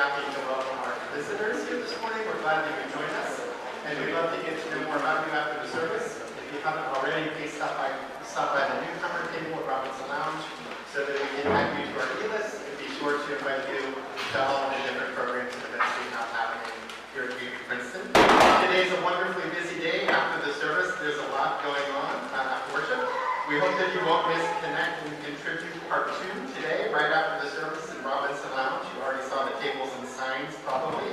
happy to welcome our visitors here this morning. We're glad that you could join us, and we'd love to get to know more about you after the service. If you haven't already, please stop by the newcomer table at Robinson Lounge so that we can add you to our e-list, and be sure to invite you to all the different programs and events we have happening here at Princeton. Today is a wonderfully busy day. After the service, there's a lot going on after worship. We hope that you won't miss Connect and Contribute Part 2 today, right after the service in Robinson Lounge. You already saw the tables and signs, probably.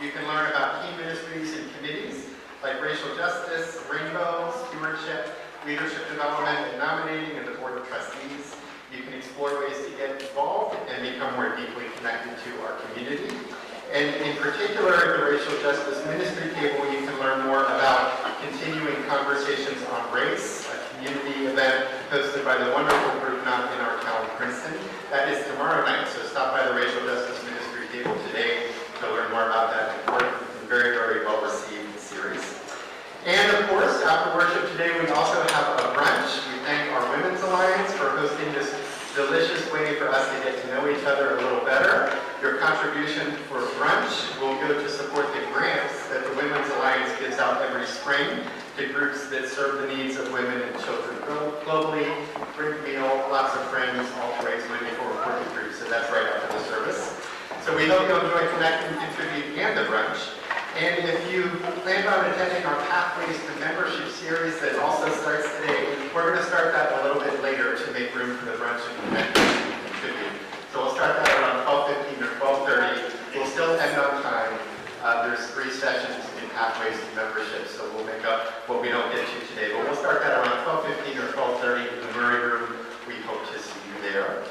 You can learn about key ministries and committees like racial justice, rainbow, stewardship, leadership development and nominating, and the Board of Trustees. You can explore ways to get involved and become more deeply connected to our community. And in particular, at the Racial Justice Ministry table, you can learn more about continuing conversations on race, a community event hosted by the wonderful group Not in Our Town, Princeton. That is tomorrow night, so stop by the Racial Justice Ministry table today to learn more about that important and very, very well-received series. And of course, after worship today, we also have a brunch. We thank our Women's Alliance for hosting this delicious way for us to get to know each other a little better. Your contribution for brunch will go to support the grants that the Women's Alliance gives out every spring to groups that serve the needs of women and children globally. Great meal, lots of friends, all to raise money for important groups, so that's right after the service. So we hope you'll enjoy Connect and Contribute and the brunch. And if you plan on attending our Pathways to Membership series that also starts today, we're going to start that a little bit later to make room for the brunch and Connect and Contribute. So we'll start that around 12:15 or 12:30. We'll still end on time. There's 3 sessions in Pathways to Membership, so we'll make up what we don't get to today. But we'll start that around 12:15 or 12:30 in the Murray Room. We hope to see you there.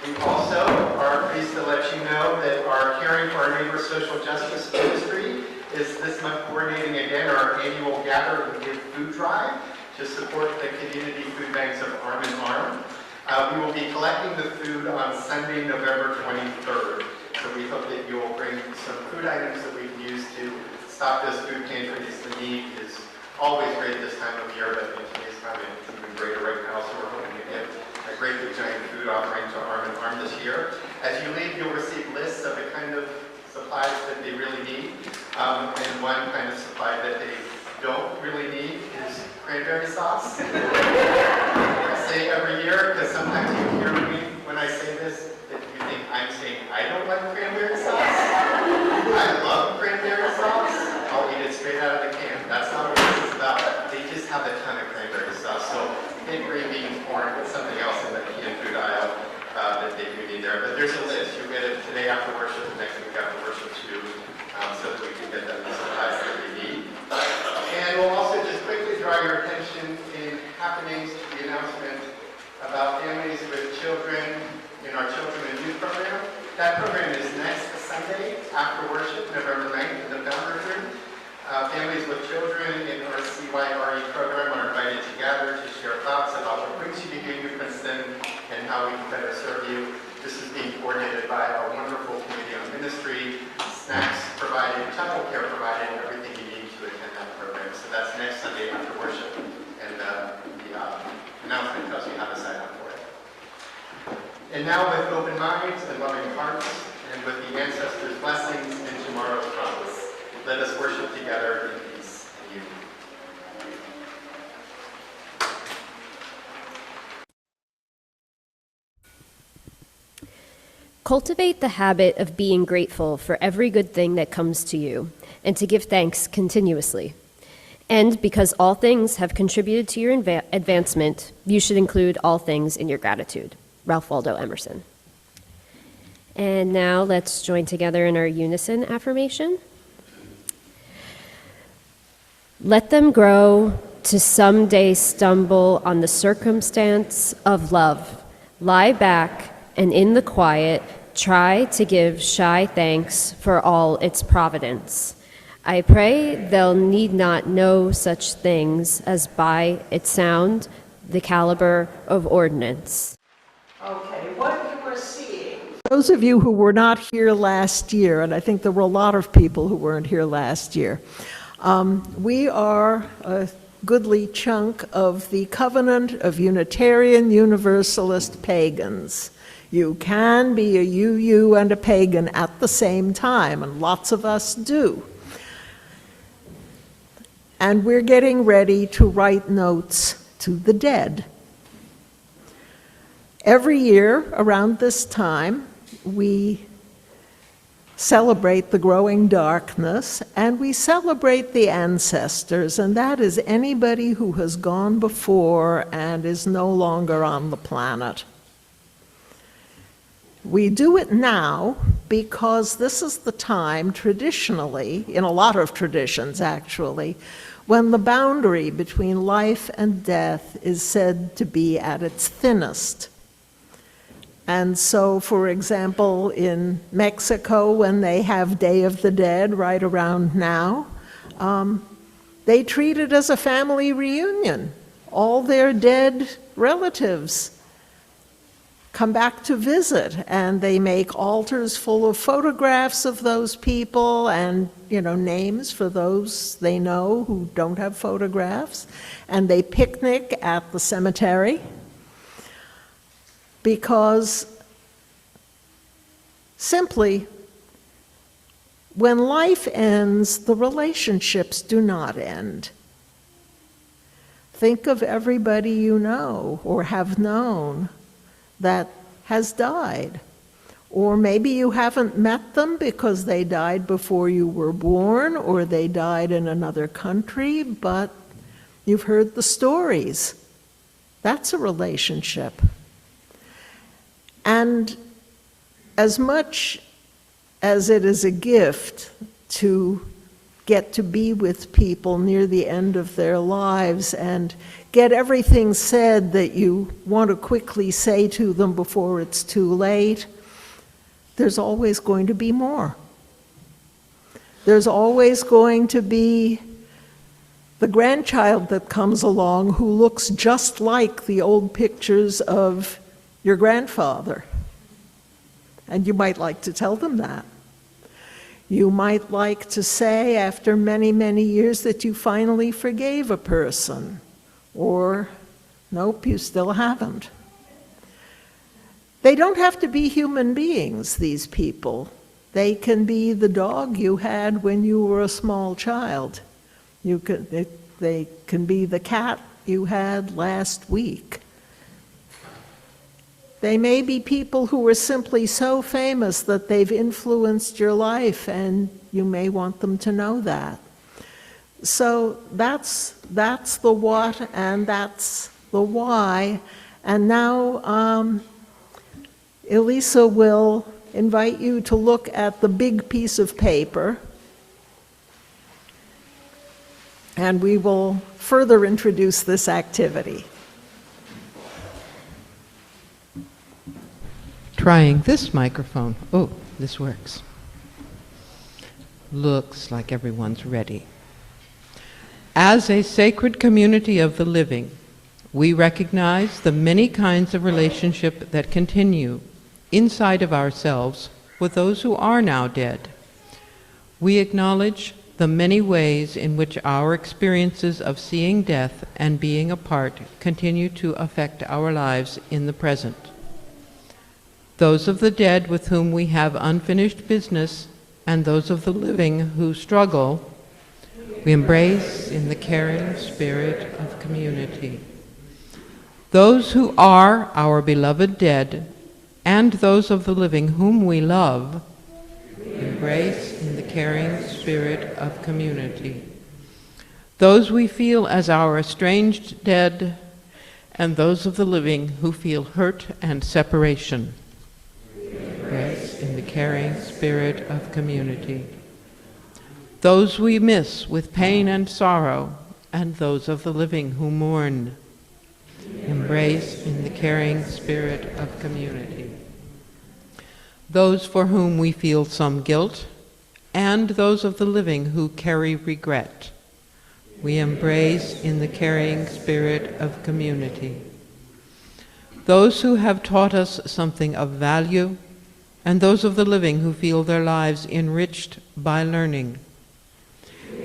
We also are pleased to let you know that our Caring for Our Neighbors Social Justice Ministry is this month coordinating again our annual Gather and Give food drive to support the community food banks of Arm in Arm. We will be collecting the food on Sunday, November 23rd. So we hope that you'll bring some food items that we can use to stock those food pantries. The need is always great this time of year, but in today's time it's even greater right now, so we're hoping to get a great big giant food offering to Arm in Arm this year. As you leave, you'll receive lists of the kind of supplies that they really need. And one kind of supply that they don't really need is cranberry sauce. I say every year, because sometimes you hear me when I say this, that you think I'm saying I don't like cranberry sauce. I love cranberry sauce. I'll eat it straight out of the can. That's not what this is about. They just have a ton of cranberry sauce. So green beans, corn, but something else in the canned food aisle that they do need there. But there's a list. You'll get it today after worship, and next week after worship too, so that we can get them the supplies that we need. And we'll also just quickly draw your attention in happenings to the announcement about families with children in our Children and Youth program. That program is next Sunday after worship, November 9th in the Founders Room. Families with children in our CYRE program are invited to gather to share thoughts about what brings you to Union Princeton and how we can better serve you. This is being coordinated by our wonderful committee on ministry, snacks provided, child care provided, everything you need to attend that program. So that's next Sunday after worship, and the announcement tells you how to sign up for it. And now with open minds and loving hearts, and with the ancestors' blessings and tomorrow's promise, let us worship together in peace and unity. Cultivate the habit of being grateful for every good thing that comes to you, and to give thanks continuously. And because all things have contributed to your advancement, you should include all things in your gratitude. Ralph Waldo Emerson. And now let's join together in our unison affirmation. Let them grow to someday stumble on the circumstance of love. Lie back and in the quiet try to give shy thanks for all its providence. I pray they'll need not know such things as by its sound the caliber of ordnance. Okay, what you are seeing. Those of you who were not here last year, and I think there were a lot of people who weren't here last year, we are a goodly chunk of the Covenant of Unitarian Universalist Pagans. You can be a UU and a pagan at the same time, and lots of us do. And we're getting ready to write notes to the dead. Every year around this time, we celebrate the growing darkness, and we celebrate the ancestors, and that is anybody who has gone before and is no longer on the planet. We do it now because this is the time, traditionally, in a lot of traditions actually, when the boundary between life and death is said to be at its thinnest. And so, for example, in Mexico, when they have Day of the Dead right around now, they treat it as a family reunion. All their dead relatives come back to visit, and they make altars full of photographs of those people and, names for those they know who don't have photographs, and they picnic at the cemetery. Because simply, when life ends, the relationships do not end. Think of everybody you know or have known that has died. Or maybe you haven't met them because they died before you were born, or they died in another country, but you've heard the stories. That's a relationship. And as much as it is a gift to get to be with people near the end of their lives and get everything said that you want to quickly say to them before it's too late, there's always going to be more. There's always going to be the grandchild that comes along who looks just like the old pictures of your grandfather. And you might like to tell them that. You might like to say after many, many years that you finally forgave a person. Or, nope, you still haven't. They don't have to be human beings, these people. They can be the dog you had when you were a small child. They can be the cat you had last week. They may be people who were simply so famous that they've influenced your life, and you may want them to know that. So that's the what and that's the why. And now Elisa will invite you to look at the big piece of paper, and we will further introduce this activity. Trying this microphone. Oh, this works. Looks like everyone's ready. As a sacred community of the living, we recognize the many kinds of relationship that continue inside of ourselves with those who are now dead. We acknowledge the many ways in which our experiences of seeing death and being apart continue to affect our lives in the present. Those of the dead with whom we have unfinished business, and those of the living who struggle, we embrace in the caring spirit of community. Those who are our beloved dead, and those of the living whom we love, we embrace in the caring spirit of community. Those we feel as our estranged dead, and those of the living who feel hurt and separation, embrace in the caring spirit of community. Those we miss with pain and sorrow, and those of the living who mourn, embrace in the caring spirit of community. Those for whom we feel some guilt, and those of the living who carry regret, we embrace in the caring spirit of community. Those who have taught us something of value, and those of the living who feel their lives enriched by learning,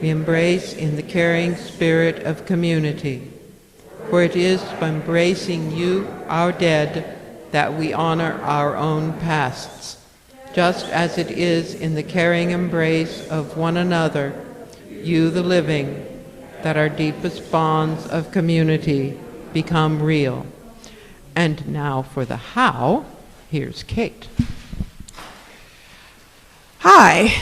we embrace in the caring spirit of community. For it is by embracing you, our dead, that we honor our own pasts, just as it is in the caring embrace of one another, you the living, that our deepest bonds of community become real. And now for the how, here's Kate. Hi.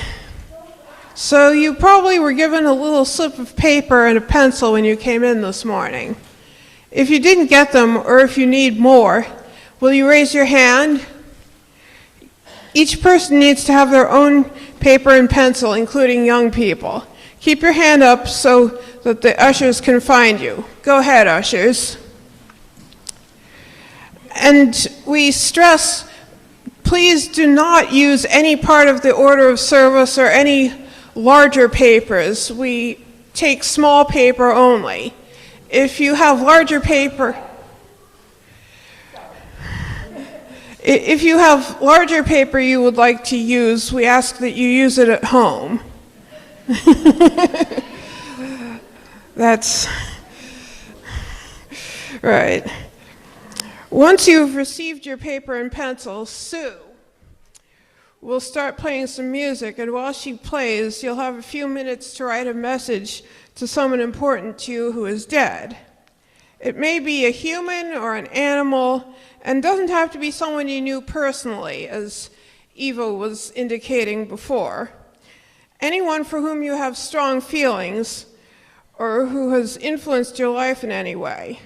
So you probably were given a little slip of paper and a pencil when you came in this morning. If you didn't get them, or if you need more, will you raise your hand? Each person needs to have their own paper and pencil, including young people. Keep your hand up so that the ushers can find you. Go ahead, ushers. And we stress, please do not use any part of the order of service or any larger papers. We take small paper only. If you have larger paper, you would like to use, we ask that you use it at home. That's right. Once you've received your paper and pencil, Sue will start playing some music, and while she plays, you'll have a few minutes to write a message to someone important to you who is dead. It may be a human or an animal, and doesn't have to be someone you knew personally, as Eva was indicating before. Anyone for whom you have strong feelings or who has influenced your life in any way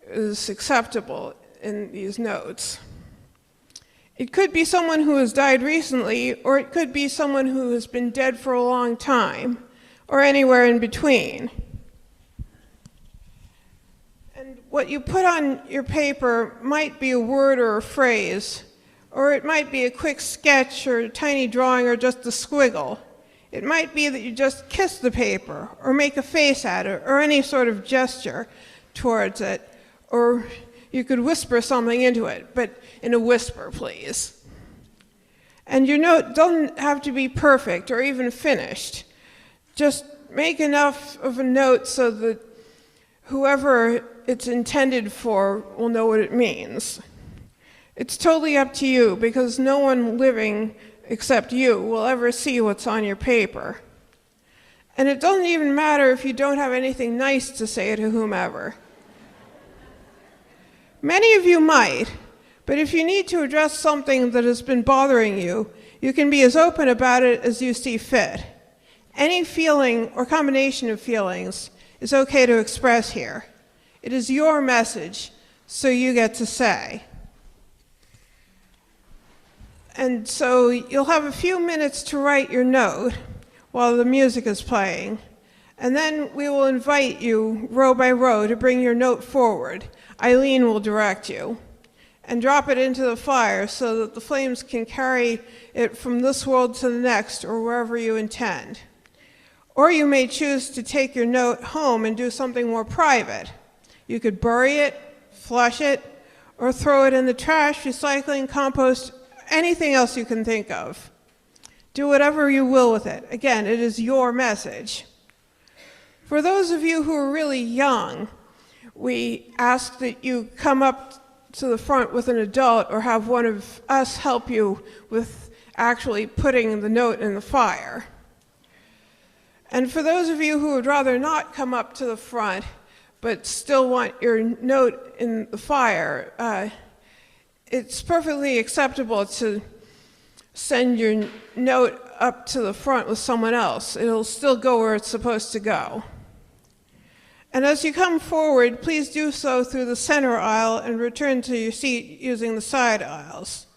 is acceptable in these notes. It could be someone who has died recently, or it could be someone who has been dead for a long time, or anywhere in between. And what you put on your paper might be a word or a phrase, or it might be a quick sketch or a tiny drawing or just a squiggle. It might be that you just kiss the paper, or make a face at it, or any sort of gesture towards it, or you could whisper something into it, but in a whisper, please. And your note doesn't have to be perfect or even finished. Just make enough of a note so that whoever it's intended for will know what it means. It's totally up to you, because no one living except you will ever see what's on your paper. And it doesn't even matter if you don't have anything nice to say to whomever. Many of you might, but if you need to address something that has been bothering you, you can be as open about it as you see fit. Any feeling or combination of feelings is okay to express here. It is your message, so you get to say. And so you'll have a few minutes to write your note while the music is playing, and then we will invite you row by row to bring your note forward. Eileen will direct you, and drop it into the fire so that the flames can carry it from this world to the next, or wherever you intend. Or you may choose to take your note home and do something more private. You could bury it, flush it, or throw it in the trash, recycling, compost, anything else you can think of. Do whatever you will with it. Again, it is your message. For those of you who are really young, we ask that you come up to the front with an adult, or have one of us help you with actually putting the note in the fire. And for those of you who would rather not come up to the front, but still want your note in the fire, it's perfectly acceptable to send your note up to the front with someone else. It'll still go where it's supposed to go. And as you come forward, please do so through the center aisle and return to your seat using the side aisles.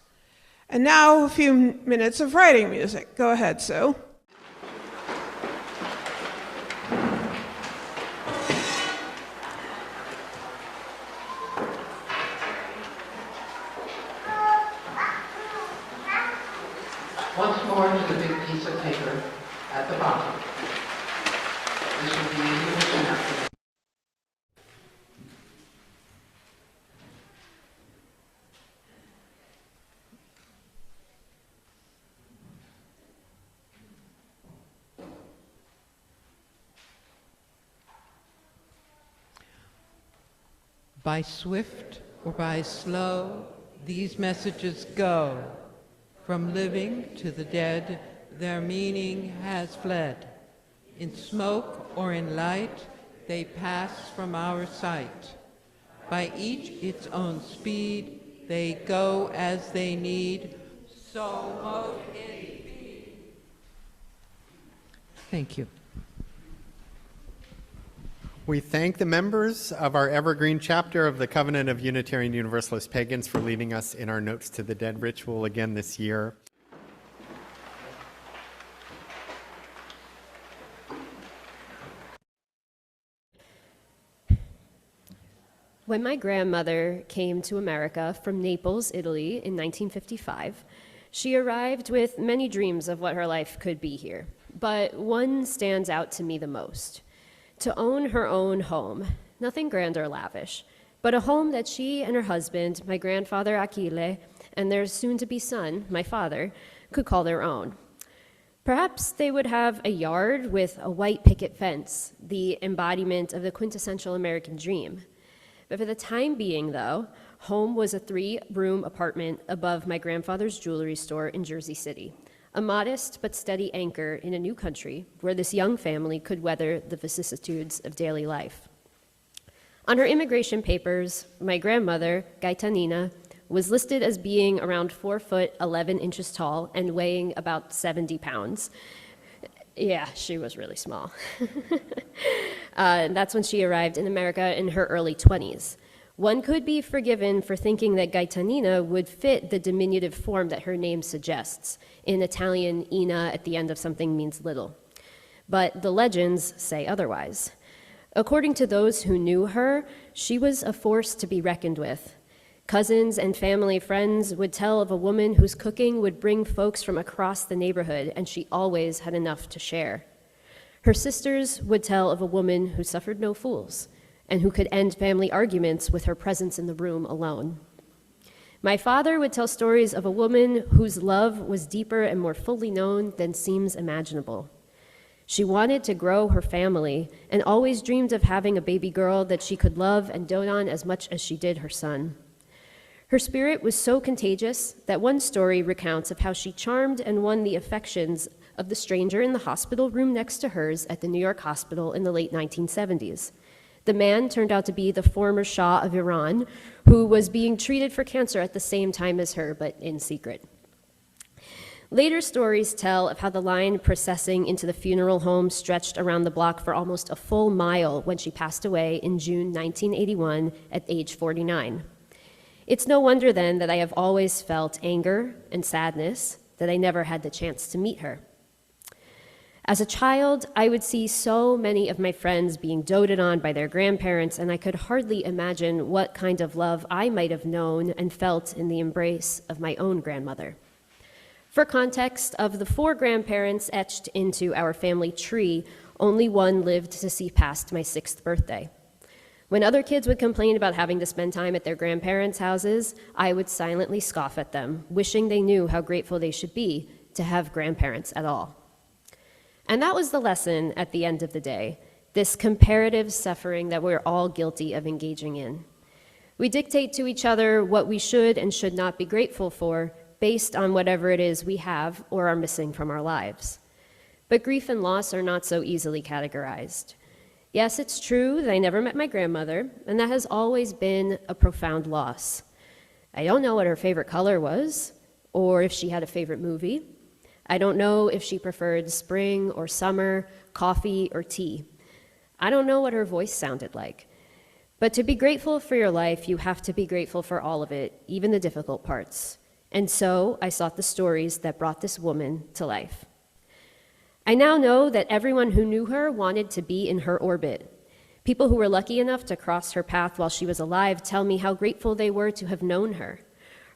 And now a few minutes of writing music. Go ahead, Sue. Once more to the big piece of paper at the bottom. This will be a Universalist. By swift or by slow, These messages go. From living to the dead, their meaning has fled. In smoke or in light, they pass from our sight. By each its own speed, they go as they need, so mote it be. Thank you. We thank the members of our Evergreen Chapter of the Covenant of Unitarian Universalist Pagans for leading us in our Notes to the Dead ritual again this year. When my grandmother came to America from Naples, Italy in 1955, she arrived with many dreams of what her life could be here. But one stands out to me the most. To own her own home, nothing grand or lavish, but a home that she and her husband, my grandfather Achille, and their soon-to-be son, my father, could call their own. Perhaps they would have a yard with a white picket fence, the embodiment of the quintessential American dream. But for the time being, though, home was a 3-room apartment above my grandfather's jewelry store in Jersey City, a modest but steady anchor in a new country where this young family could weather the vicissitudes of daily life. On her immigration papers, my grandmother, Gaitanina, was listed as being around 4 foot 11 inches tall and weighing about 70 pounds. Yeah, she was really small. That's when she arrived in America in her early 20s. One could be forgiven for thinking that Gaitanina would fit the diminutive form that her name suggests. In Italian, Ina at the end of something means little. But the legends say otherwise. According to those who knew her, she was a force to be reckoned with. Cousins and family friends would tell of a woman whose cooking would bring folks from across the neighborhood, and she always had enough to share. Her sisters would tell of a woman who suffered no fools, and who could end family arguments with her presence in the room alone. My father would tell stories of a woman whose love was deeper and more fully known than seems imaginable. She wanted to grow her family and always dreamed of having a baby girl that she could love and dote on as much as she did her son. Her spirit was so contagious that one story recounts of how she charmed and won the affections of the stranger in the hospital room next to hers at the New York hospital in the late 1970s. The man turned out to be the former Shah of Iran, who was being treated for cancer at the same time as her, but in secret. Later stories tell of how the line processing into the funeral home stretched around the block for almost a full mile when she passed away in June 1981 at age 49. It's no wonder then that I have always felt anger and sadness that I never had the chance to meet her. As a child, I would see so many of my friends being doted on by their grandparents, and I could hardly imagine what kind of love I might have known and felt in the embrace of my own grandmother. For context, of the 4 grandparents etched into our family tree, only one lived to see past my 6th birthday. When other kids would complain about having to spend time at their grandparents' houses, I would silently scoff at them, wishing they knew how grateful they should be to have grandparents at all. And that was the lesson at the end of the day, this comparative suffering that we're all guilty of engaging in. We dictate to each other what we should and should not be grateful for based on whatever it is we have or are missing from our lives. But grief and loss are not so easily categorized. Yes, it's true that I never met my grandmother, and that has always been a profound loss. I don't know what her favorite color was, or if she had a favorite movie. I don't know if she preferred spring or summer, coffee or tea. I don't know what her voice sounded like. But to be grateful for your life, you have to be grateful for all of it, even the difficult parts. And so I sought the stories that brought this woman to life. I now know that everyone who knew her wanted to be in her orbit. People who were lucky enough to cross her path while she was alive tell me how grateful they were to have known her.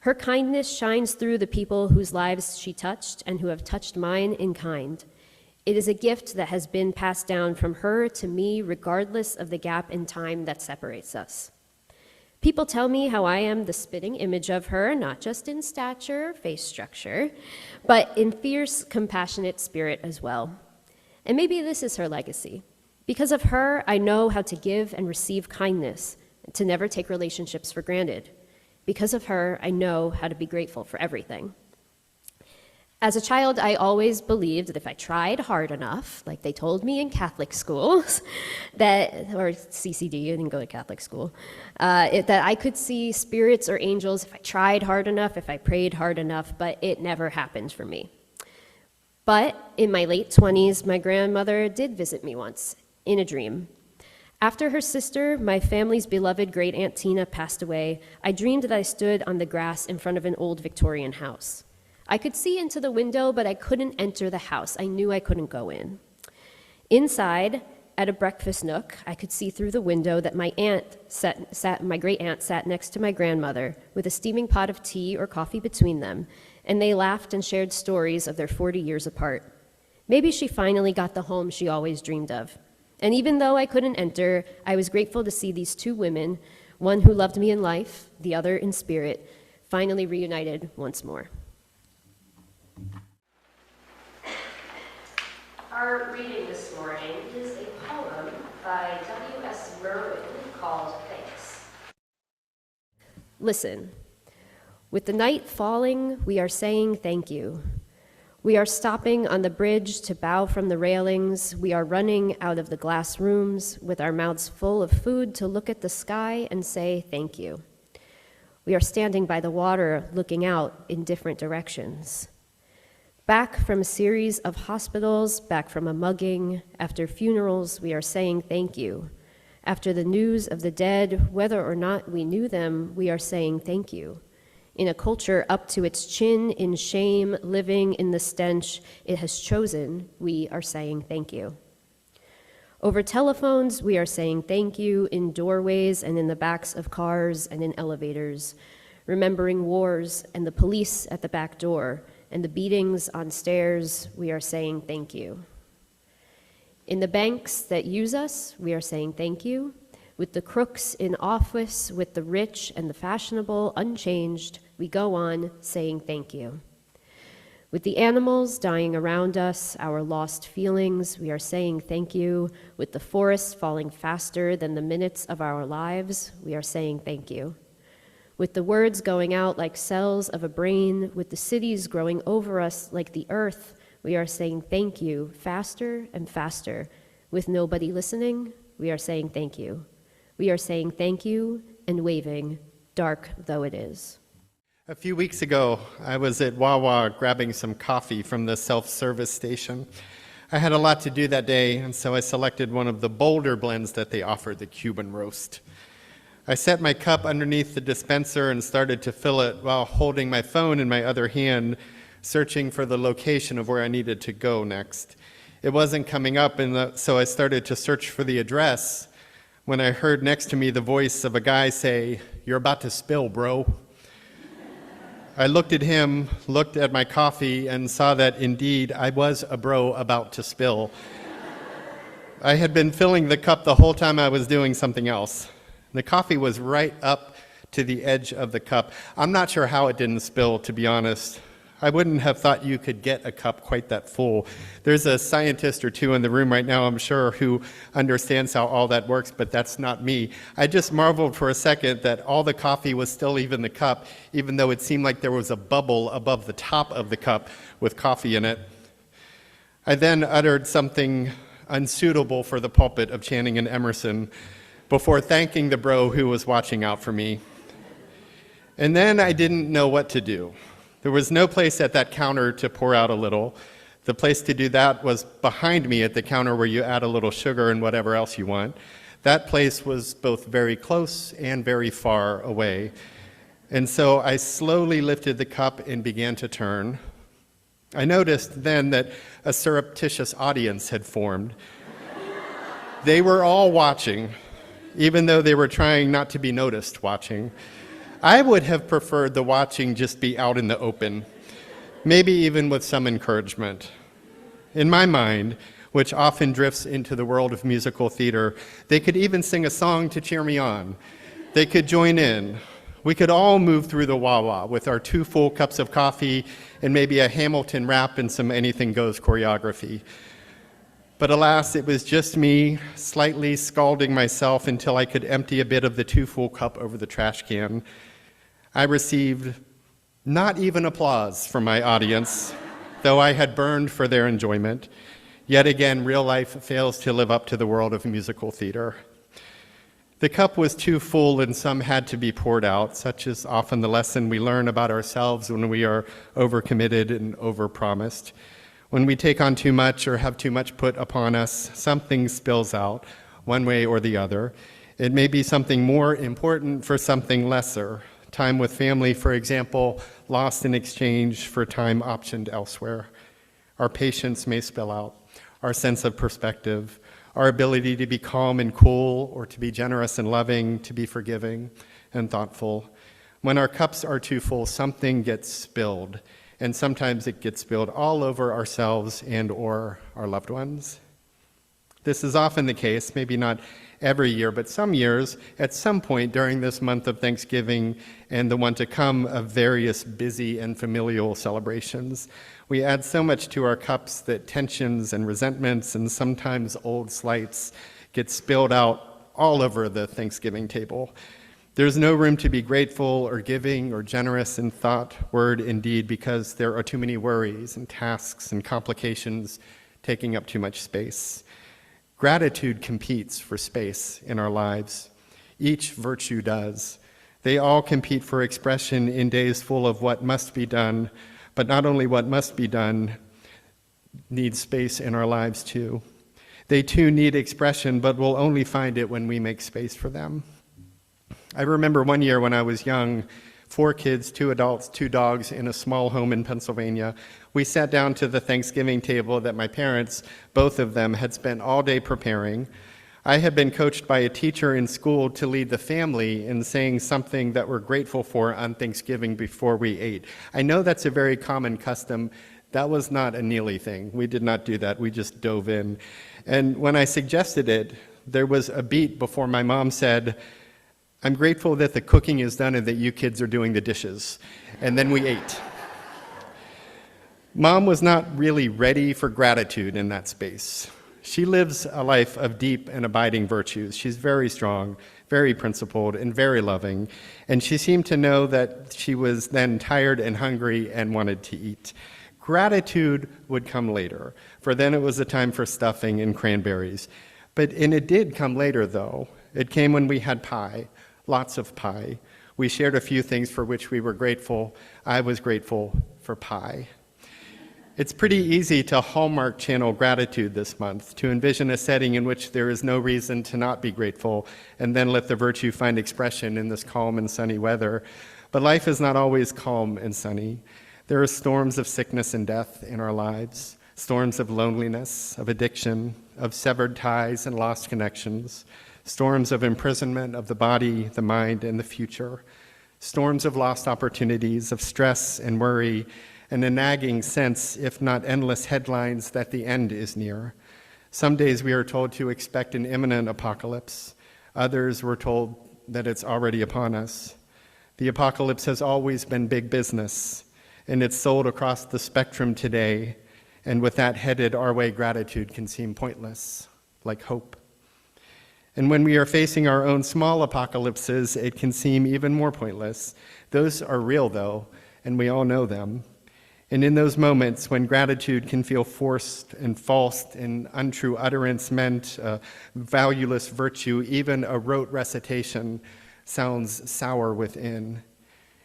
Her kindness shines through the people whose lives she touched and who have touched mine in kind. It is a gift that has been passed down from her to me regardless of the gap in time that separates us. People tell me how I am the spitting image of her, not just in stature, face structure, but in fierce, compassionate spirit as well. And maybe this is her legacy. Because of her, I know how to give and receive kindness, to never take relationships for granted. Because of her, I know how to be grateful for everything. As a child, I always believed that if I tried hard enough, like they told me in Catholic schools, or CCD, I didn't go to Catholic school, that I could see spirits or angels if I tried hard enough, if I prayed hard enough, but it never happened for me. But in my late 20s, my grandmother did visit me once, in a dream. After her sister, my family's beloved great Aunt Tina, passed away, I dreamed that I stood on the grass in front of an old Victorian house. I could see into the window, but I couldn't enter the house. I knew I couldn't go in. Inside, at a breakfast nook, I could see through the window that my my great aunt sat next to my grandmother with a steaming pot of tea or coffee between them, and they laughed and shared stories of their 40 years apart. Maybe she finally got the home she always dreamed of. And even though I couldn't enter, I was grateful to see these two women, one who loved me in life, the other in spirit, finally reunited once more. Our reading this morning is a poem by W.S. Merwin called Thanks. Listen. With the night falling, we are saying thank you. We are stopping on the bridge to bow from the railings. We are running out of the glass rooms with our mouths full of food to look at the sky and say thank you. We are standing by the water looking out in different directions. Back from a series of hospitals, back from a mugging, after funerals, we are saying thank you. After the news of the dead, whether or not we knew them, we are saying thank you. In a culture up to its chin in shame, living in the stench it has chosen, we are saying thank you. Over telephones, we are saying thank you in doorways and in the backs of cars and in elevators, remembering wars and the police at the back door and the beatings on stairs, we are saying thank you. In the banks that use us, we are saying thank you. With the crooks in office, with the rich and the fashionable unchanged, we go on saying thank you. With the animals dying around us, our lost feelings, we are saying thank you. With the forests falling faster than the minutes of our lives, we are saying thank you. With the words going out like cells of a brain, with the cities growing over us like the earth, we are saying thank you faster and faster. With nobody listening, we are saying thank you. We are saying thank you and waving, dark though it is. A few weeks ago, I was at Wawa grabbing some coffee from the self-service station. I had a lot to do that day, and so I selected one of the bolder blends that they offered, the Cuban Roast. I set my cup underneath the dispenser and started to fill it while holding my phone in my other hand, searching for the location of where I needed to go next. It wasn't coming up, so I started to search for the address when I heard next to me the voice of a guy say, "You're about to spill, bro." I looked at him, looked at my coffee, and saw that indeed I was a bro about to spill. I had been filling the cup the whole time I was doing something else. The coffee was right up to the edge of the cup. I'm not sure how it didn't spill, to be honest. I wouldn't have thought you could get a cup quite that full. There's a scientist or two in the room right now, I'm sure, who understands how all that works, but that's not me. I just marveled for a second that all the coffee was still even the cup, even though it seemed like there was a bubble above the top of the cup with coffee in it. I then uttered something unsuitable for the pulpit of Channing and Emerson before thanking the bro who was watching out for me. And then I didn't know what to do. There was no place at that counter to pour out a little. The place to do that was behind me at the counter where you add a little sugar and whatever else you want. That place was both very close and very far away. And so I slowly lifted the cup and began to turn. I noticed then that a surreptitious audience had formed. They were all watching, even though they were trying not to be noticed watching. I would have preferred the watching just be out in the open, maybe even with some encouragement. In my mind, which often drifts into the world of musical theater, they could even sing a song to cheer me on. They could join in. We could all move through the Wawa with our 2 full cups of coffee and maybe a Hamilton rap and some anything goes choreography. But alas, it was just me slightly scalding myself until I could empty a bit of the 2 full cup over the trash can. I received not even applause from my audience, though I had burned for their enjoyment. Yet again, real life fails to live up to the world of musical theater. The cup was too full and some had to be poured out, such is often the lesson we learn about ourselves when we are overcommitted and overpromised. When we take on too much or have too much put upon us, something spills out, one way or the other. It may be something more important for something lesser. Time with family, for example, lost in exchange for time optioned elsewhere. Our patience may spill out, our sense of perspective, our ability to be calm and cool, or to be generous and loving, to be forgiving and thoughtful. When our cups are too full, something gets spilled, and sometimes it gets spilled all over ourselves and or our loved ones. This is often the case, maybe not every year, but some years, at some point during this month of Thanksgiving and the one to come of various busy and familial celebrations, we add so much to our cups that tensions and resentments and sometimes old slights get spilled out all over the Thanksgiving table. There's no room to be grateful or giving or generous in thought, word, and deed because there are too many worries and tasks and complications taking up too much space. Gratitude competes for space in our lives. Each virtue does. They all compete for expression in days full of what must be done, but not only what must be done needs space in our lives too. They too need expression, but we'll only find it when we make space for them. I remember one year when I was young, 4 kids, 2 adults, 2 dogs in a small home in Pennsylvania. We sat down to the Thanksgiving table that my parents, both of them, had spent all day preparing. I had been coached by a teacher in school to lead the family in saying something that we're grateful for on Thanksgiving before we ate. I know that's a very common custom. That was not a Neely thing. We did not do that. We just dove in. And when I suggested it, there was a beat before my mom said, "I'm grateful that the cooking is done and that you kids are doing the dishes." And then we ate. Mom was not really ready for gratitude in that space. She lives a life of deep and abiding virtues. She's very strong, very principled, and very loving. And she seemed to know that she was then tired and hungry and wanted to eat. Gratitude would come later, for then it was a time for stuffing and cranberries. And it did come later, though. It came when we had pie. Lots of pie. We shared a few things for which we were grateful. I was grateful for pie. It's pretty easy to Hallmark Channel gratitude this month, to envision a setting in which there is no reason to not be grateful, and then let the virtue find expression in this calm and sunny weather. But life is not always calm and sunny. There are storms of sickness and death in our lives, storms of loneliness, of addiction, of severed ties and lost connections, storms of imprisonment of the body, the mind, and the future, storms of lost opportunities, of stress and worry, and a nagging sense, if not endless headlines, that the end is near. Some days we are told to expect an imminent apocalypse. Others we're told that it's already upon us. The apocalypse has always been big business, and it's sold across the spectrum today, and with that headed our way, gratitude can seem pointless, like hope. And when we are facing our own small apocalypses, it can seem even more pointless. Those are real, though, and we all know them. And in those moments when gratitude can feel forced and false and untrue utterance meant valueless virtue, even a rote recitation sounds sour within.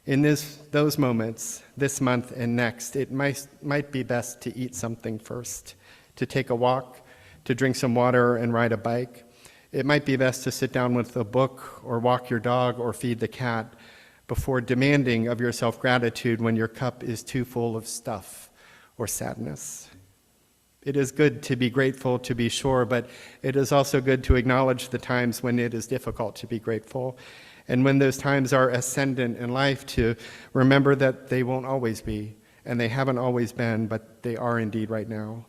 In those moments, this month and next, it might be best to eat something first, to take a walk, to drink some water and ride a bike. It might be best to sit down with a book or walk your dog or feed the cat before demanding of yourself gratitude when your cup is too full of stuff or sadness. It is good to be grateful, to be sure, but it is also good to acknowledge the times when it is difficult to be grateful. And when those times are ascendant in life, to remember that they won't always be, and they haven't always been, but they are indeed right now.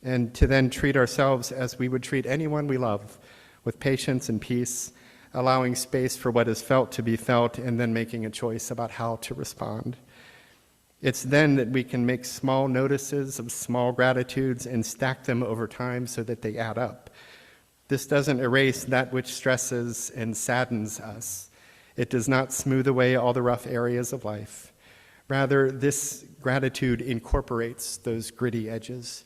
And to then treat ourselves as we would treat anyone we love, with patience and peace, allowing space for what is felt to be felt, and then making a choice about how to respond. It's then that we can make small notices of small gratitudes and stack them over time so that they add up. This doesn't erase that which stresses and saddens us. It does not smooth away all the rough areas of life. Rather, this gratitude incorporates those gritty edges.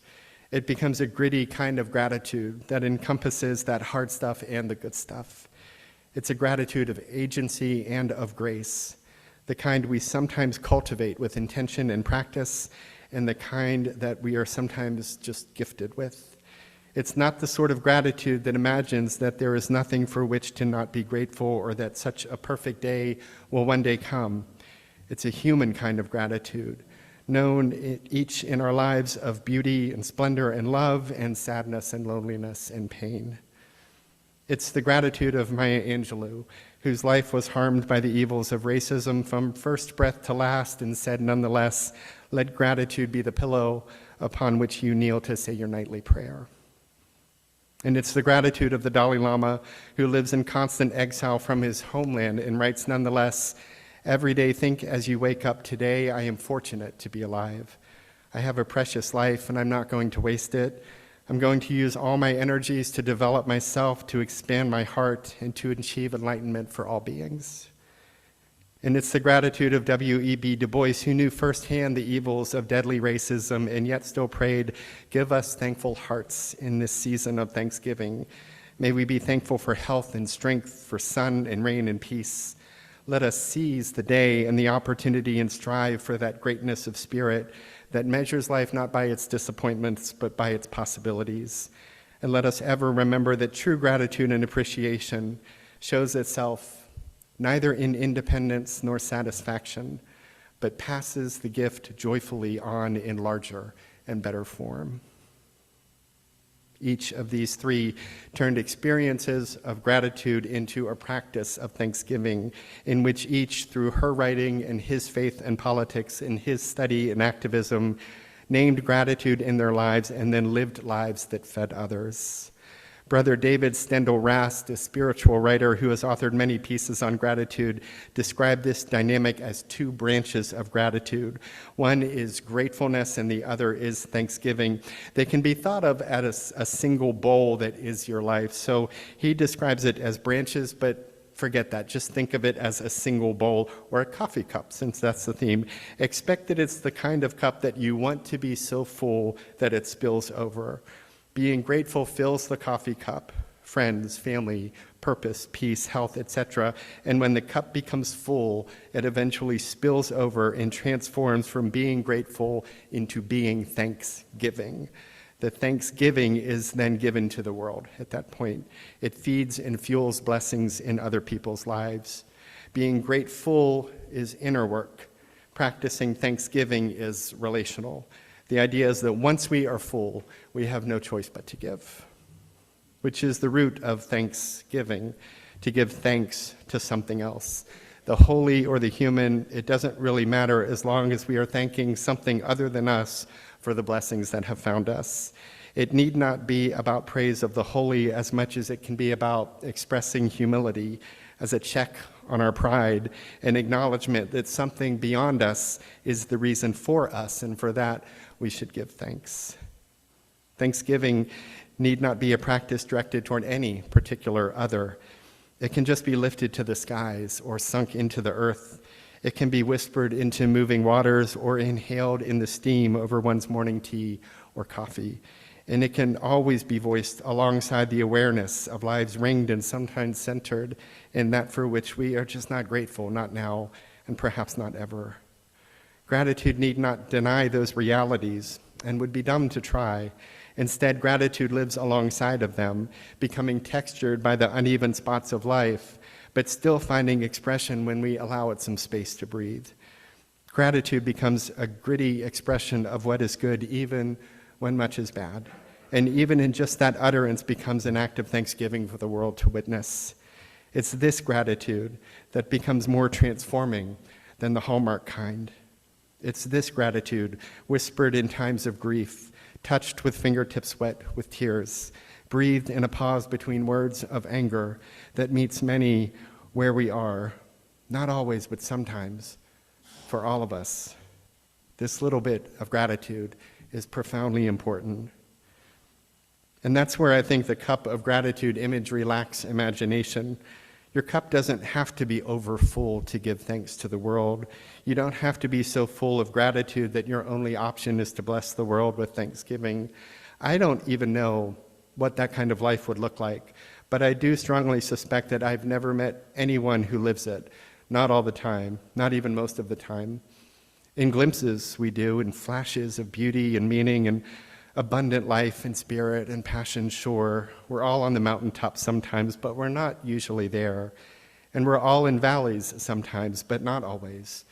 It becomes a gritty kind of gratitude that encompasses that hard stuff and the good stuff. It's a gratitude of agency and of grace, the kind we sometimes cultivate with intention and practice, and the kind that we are sometimes just gifted with. It's not the sort of gratitude that imagines that there is nothing for which to not be grateful or that such a perfect day will one day come. It's a human kind of gratitude, known each in our lives of beauty and splendor and love and sadness and loneliness and pain. It's the gratitude of Maya Angelou, whose life was harmed by the evils of racism from first breath to last, and said nonetheless, "Let gratitude be the pillow upon which you kneel to say your nightly prayer." And it's the gratitude of the Dalai Lama, who lives in constant exile from his homeland and writes nonetheless, "Every day think as you wake up, today I am fortunate to be alive. I have a precious life and I'm not going to waste it. I'm going to use all my energies to develop myself, to expand my heart, and to achieve enlightenment for all beings." And it's the gratitude of W.E.B. Du Bois, who knew firsthand the evils of deadly racism and yet still prayed, "Give us thankful hearts in this season of Thanksgiving. May we be thankful for health and strength, for sun and rain and peace. Let us seize the day and the opportunity and strive for that greatness of spirit that measures life not by its disappointments, but by its possibilities. And let us ever remember that true gratitude and appreciation shows itself neither in independence nor satisfaction, but passes the gift joyfully on in larger and better form." Each of these three turned experiences of gratitude into a practice of thanksgiving, in which each, through her writing and his faith and politics and his study and activism, named gratitude in their lives and then lived lives that fed others. Brother David Stendhal Rast, a spiritual writer who has authored many pieces on gratitude, described this dynamic as two branches of gratitude. One is gratefulness and the other is thanksgiving. They can be thought of as a single bowl that is your life. So he describes it as branches, but forget that. Just think of it as a single bowl or a coffee cup, since that's the theme. Expect that it's the kind of cup that you want to be so full that it spills over. Being grateful fills the coffee cup, friends, family, purpose, peace, health, etc. And when the cup becomes full, it eventually spills over and transforms from being grateful into being thanksgiving. The thanksgiving is then given to the world at that point. It feeds and fuels blessings in other people's lives. Being grateful is inner work. Practicing thanksgiving is relational. The idea is that once we are full, we have no choice but to give, which is the root of thanksgiving, to give thanks to something else. The holy or the human, it doesn't really matter as long as we are thanking something other than us for the blessings that have found us. It need not be about praise of the holy as much as it can be about expressing humility as a check on our pride, an acknowledgement that something beyond us is the reason for us, and for that we should give thanks. Thanksgiving need not be a practice directed toward any particular other. It can just be lifted to the skies or sunk into the earth. It can be whispered into moving waters or inhaled in the steam over one's morning tea or coffee. And it can always be voiced alongside the awareness of lives ringed and sometimes centered in that for which we are just not grateful, not now, and perhaps not ever. Gratitude need not deny those realities and would be dumb to try. Instead, gratitude lives alongside of them, becoming textured by the uneven spots of life, but still finding expression when we allow it some space to breathe. Gratitude becomes a gritty expression of what is good, even when much is bad. And even in just that utterance becomes an act of thanksgiving for the world to witness. It's this gratitude that becomes more transforming than the Hallmark kind. It's this gratitude, whispered in times of grief, touched with fingertips wet with tears, breathed in a pause between words of anger, that meets many where we are, not always, but sometimes, for all of us. This little bit of gratitude is profoundly important. And that's where I think the cup of gratitude imagery lacks imagination. Your cup doesn't have to be over full to give thanks to the world. You don't have to be so full of gratitude that your only option is to bless the world with thanksgiving. I don't even know what that kind of life would look like, but I do strongly suspect that I've never met anyone who lives it, not all the time, not even most of the time. In glimpses we do, in flashes of beauty and meaning and abundant life and spirit and passion, sure. We're all on the mountaintop sometimes, but we're not usually there. And we're all in valleys sometimes, but not always.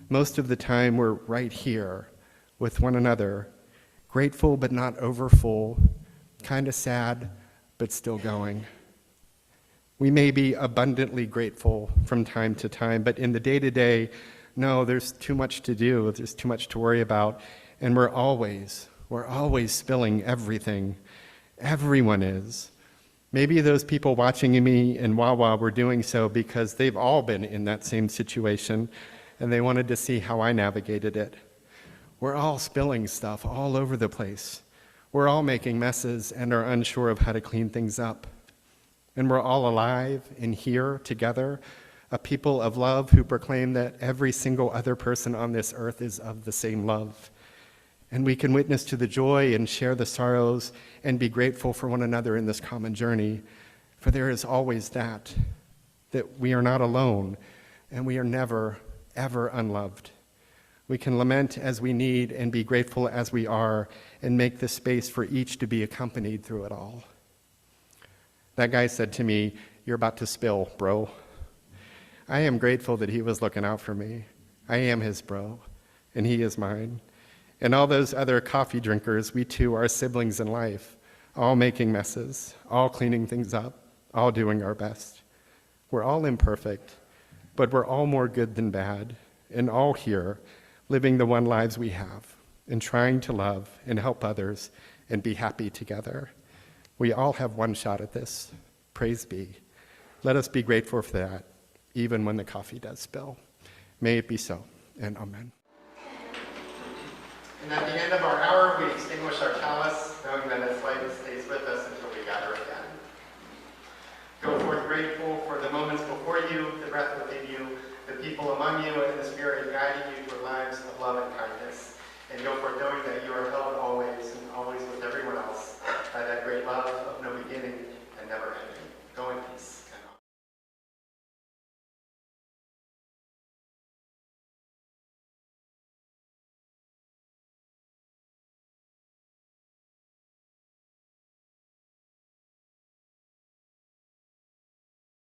Most of the time we're right here with one another, grateful but not overfull, kind of sad, but still going. We may be abundantly grateful from time to time, but in the day-to-day, no, there's too much to do, there's too much to worry about, and we're always spilling everything. Everyone is. Maybe those people watching me in Wawa were doing so because they've all been in that same situation, and they wanted to see how I navigated it. We're all spilling stuff all over the place. We're all making messes and are unsure of how to clean things up. And we're all alive and here together, a people of love who proclaim that every single other person on this earth is of the same love. And we can witness to the joy and share the sorrows and be grateful for one another in this common journey. For there is always that we are not alone and we are never, ever unloved. We can lament as we need and be grateful as we are and make the space for each to be accompanied through it all. That guy said to me, "You're about to spill, bro." I am grateful that he was looking out for me. I am his bro, and he is mine. And all those other coffee drinkers, we too are siblings in life, all making messes, all cleaning things up, all doing our best. We're all imperfect, but we're all more good than bad, and all here, living the one lives we have, and trying to love and help others and be happy together. We all have one shot at this. Praise be. Let us be grateful for that, even when the coffee does spill. May it be so, and amen. And at the end of our hour, we extinguish our chalice, knowing that its light stays with us until we gather again. Go forth grateful for the moments before you, the breath within you, the people among you, and the Spirit guiding you through lives of love and kindness. And go forth knowing that you are held always and always with everyone else by that great love of no beginning and never ending.